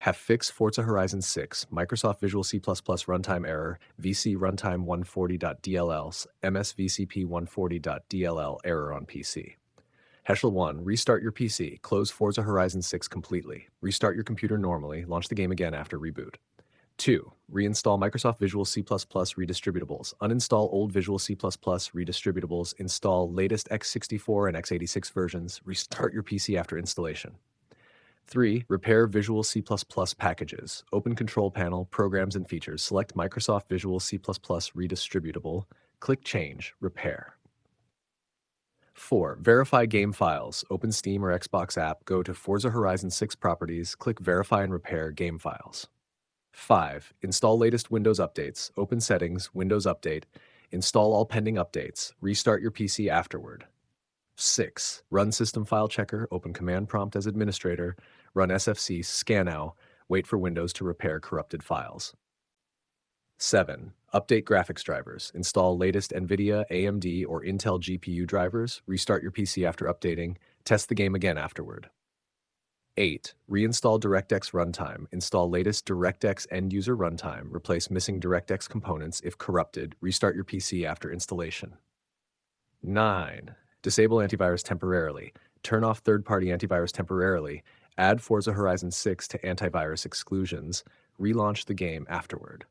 Have fixed Forza Horizon 6, Microsoft Visual C++ runtime error, VCRUNTIME140.dll, MSVCP140.dll error on PC. Heschel 1. Restart your PC. Close Forza Horizon 6 completely. Restart your computer normally. Launch the game again after reboot. 2. Reinstall Microsoft Visual C++ Redistributables. Uninstall old Visual C++ Redistributables. Install latest x64 and x86 versions. Restart your PC after installation. 3. Repair Visual C++ packages. Open Control Panel, Programs and Features. Select Microsoft Visual C++ Redistributable. Click Change, Repair. 4. Verify game files. Open Steam or Xbox app, go to Forza Horizon 6 Properties, click Verify and Repair Game Files. 5. Install latest Windows updates. Open Settings, Windows Update. Install all pending updates. Restart your PC afterward. 6. Run System File Checker. Open Command Prompt as administrator. Run SFC Scanow. Wait for Windows to repair corrupted files. 7. Update graphics drivers. Install latest NVIDIA, AMD, or Intel GPU drivers. Restart your PC after updating. Test the game again afterward. 8. Reinstall DirectX Runtime. Install latest DirectX end-user runtime. Replace missing DirectX components if corrupted. Restart your PC after installation. 9. Disable antivirus temporarily. Turn off third-party antivirus temporarily. Add Forza Horizon 6 to antivirus exclusions. Relaunch the game afterward.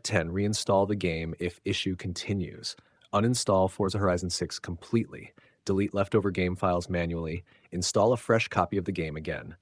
10. Reinstall the game if issue continues. Uninstall Forza Horizon 6 completely. Delete leftover game files manually. Install a fresh copy of the game again.